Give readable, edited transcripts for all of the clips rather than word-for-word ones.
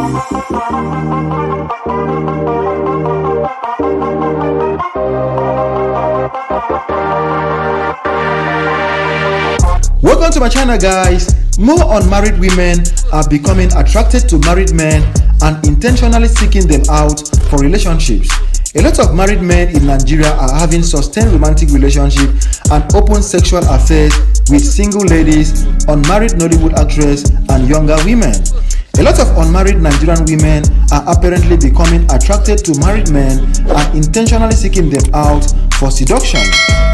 Welcome to my channel, guys. More unmarried women are becoming attracted to married men and intentionally seeking them out for relationships. A lot of married men in Nigeria are having sustained romantic relationships and open sexual affairs with single ladies, unmarried Nollywood actresses, and younger women. A lot of unmarried Nigerian women are apparently becoming attracted to married men and intentionally seeking them out for seduction.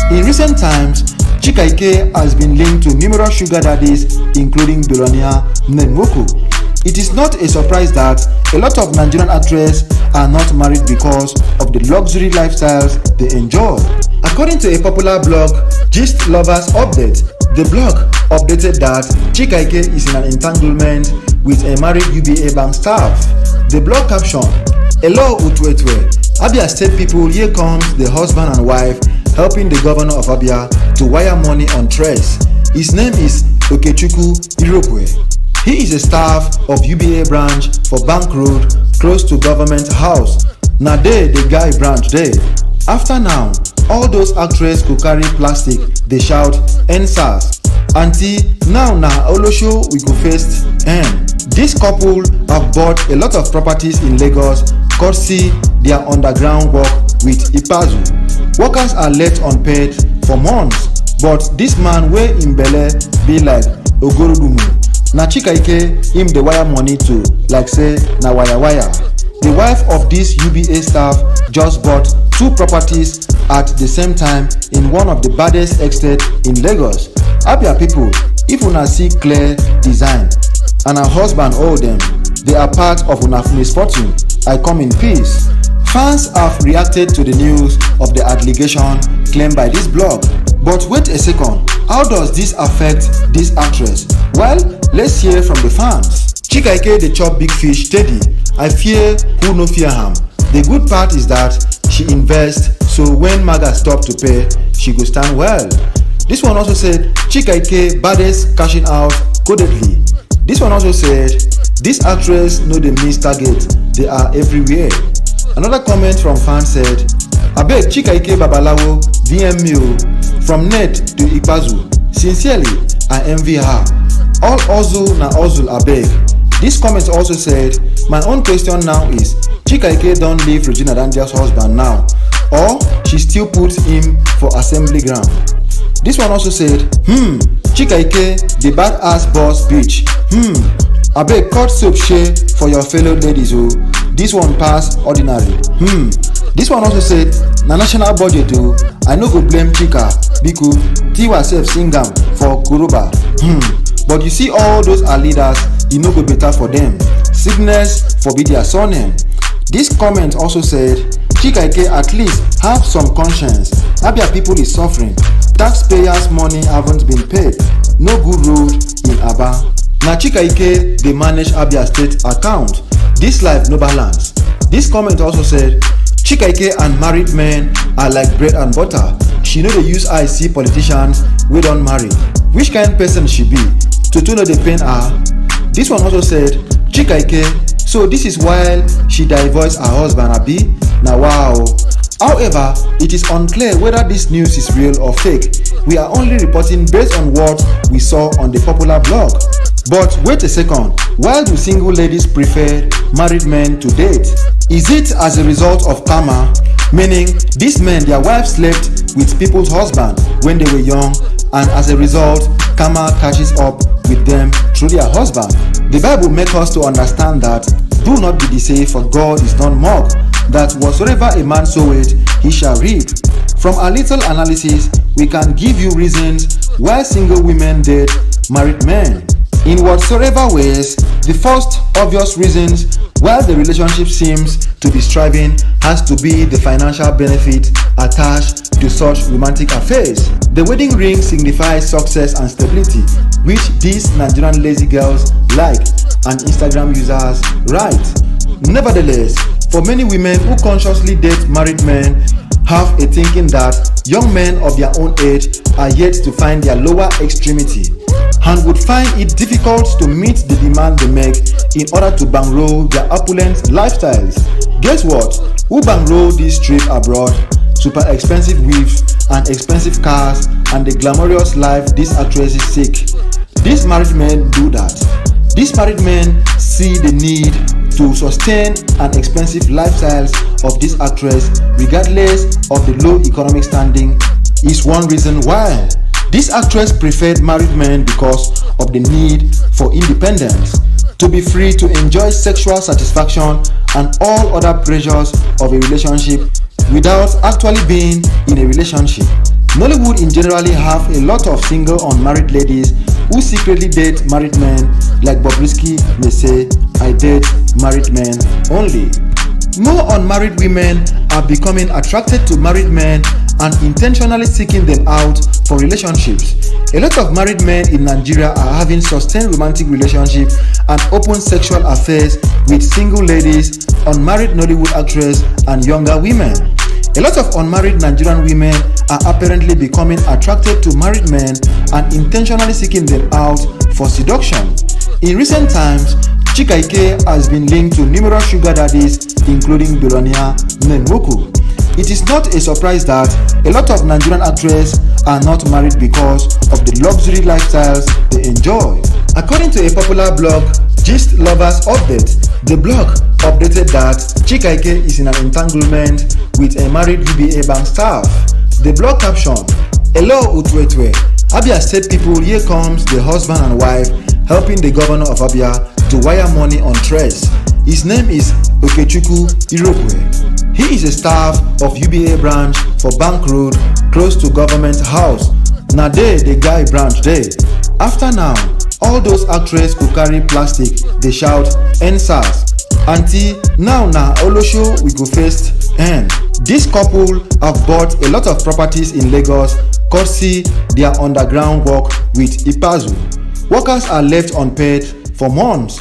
In recent times, Chika Ike has been linked to numerous sugar daddies, including billionaire Nenwoku. It is not a surprise that a lot of Nigerian actresses are not married because of the luxury lifestyles they enjoy. According to a popular blog, Gist Lovers Update, the blog updated that Chika Ike is in an entanglement with a married UBA bank staff. The blog caption, "Hello Utuetwe, Abia State people, here comes the husband and wife helping the governor of Abia to wire money on Trace. His name is Okechukwu Irokwe. He is a staff of UBA branch for Bank Road, close to government house. Na there the guy branch there. After now, all those actresses could carry plastic, they shout NSAS. Auntie, now na Olosho we go first end." This couple have bought a lot of properties in Lagos courtesy their underground work with Ipazu. Workers are left unpaid for months, but this man wey im belle be like Ogorodumu. Na Chika Ike him dey wire money to like say na wire. The wife of this UBA staff just bought 2 properties at the same time in one of the baddest estates in Lagos. Abia people, if una see clear design and her husband owe them, they are part of una misfortune. I come in peace. Fans have reacted to the news of the allegation claimed by this blog. But wait a second, how does this affect this actress? Well, let's hear from the fans. Chika Ike dey chop big fish steady. I fear who no fear am. The good part is that she invests, so when Maga stop to pay, she go stand well. This one also said Chika Ike baddest cashing out codedly. This one also said this actress no dey miss target, they are everywhere. Another comment from fans said, "Abeg Chika Ike Babalawo DM me o, from net to Ipazu. Sincerely, I envy her. All hustle na hustle abeg." This comment also said, "My own question now is, Chika Ike don leave Regina Danjah's husband now, or she still puts him for assembly ground?" This one also said, Chika Ike the badass boss bitch. Abeg cut soap share for your fellow ladies o. This one pass ordinary. This one also said, "Na national budget o. I no go blame Chika because Tiwa sef sing am for Koroba. But you see all those are leaders, e no go better for them. Sickness forbid their surname." This comment also said, "Chika Ike at least have some conscience. Abia people is suffering. Taxpayers' money haven't been paid. No good road in Aba. Na Chika Ike dey manage Abia State account. This life no balance." This comment also said, "Chika Ike and married men are like bread and butter. She no dey use eye see politicians wey don marry. Which kind person she be? Toto no dey pain her." This one also said, "Chika Ike, so this is why she divorced her husband abi? Na wow." However, it is unclear whether this news is real or fake. We are only reporting based on what we saw on the popular blog. But wait a second, why do single ladies prefer married men to date? Is it as a result of karma? Meaning, these men, their wives slept with people's husband when they were young, and as a result, karma catches up with them through their husband. The Bible makes us to understand that do not be deceived, for God is not mocked, that whatsoever a man soweth, he shall reap. From a little analysis, we can give you reasons why single women date married men. In whatsoever ways, the first obvious reasons why the relationship seems to be striving has to be the financial benefit attached to such romantic affairs. The wedding ring signifies success and stability, which these Nigerian lazy girls like and Instagram users write. Nevertheless, for many women who consciously date married men have a thinking that young men of their own age are yet to find their lower extremity and would find it difficult to meet the demand they make in order to bankroll their opulent lifestyles. Guess what? Who bankroll this trip abroad? Super expensive weaves and expensive cars and the glamorous life these actresses seek. These married men do that. These married men see the need to sustain an expensive lifestyles of this actress regardless of the low economic standing is one reason why. This actress preferred married men because of the need for independence, to be free to enjoy sexual satisfaction and all other pressures of a relationship without actually being in a relationship. Nollywood in generally have a lot of single unmarried ladies who secretly date married men, like Bobrisky may say, "I date married men only." More unmarried women are becoming attracted to married men and intentionally seeking them out for relationships. A lot of married men in Nigeria are having sustained romantic relationships and open sexual affairs with single ladies, unmarried Nollywood actresses, and younger women. A lot of unmarried Nigerian women are apparently becoming attracted to married men and intentionally seeking them out for seduction. In recent times, Chika Ike has been linked to numerous sugar daddies, including billionaire Menwoku. It is not a surprise that a lot of Nigerian actresses are not married because of the luxury lifestyles they enjoy. According to a popular blog, Gist Lovers Update, the blog updated that Chika Ike is in an entanglement with a married UBA bank staff. The blog caption, "Hello Utwetwe, Abia State people, here comes the husband and wife helping the governor of Abia to wire money on Tres. His name is Okechukwu Irokwe. He is a staff of UBA branch for Bank Road, close to government house. Na there the guy branch there. After now, all those actresses who carry plastic, they shout NSAS. Auntie, now na Olosho we go first end." This couple have bought a lot of properties in Lagos courtesy their underground work with Ipazu. Workers are left unpaid for months.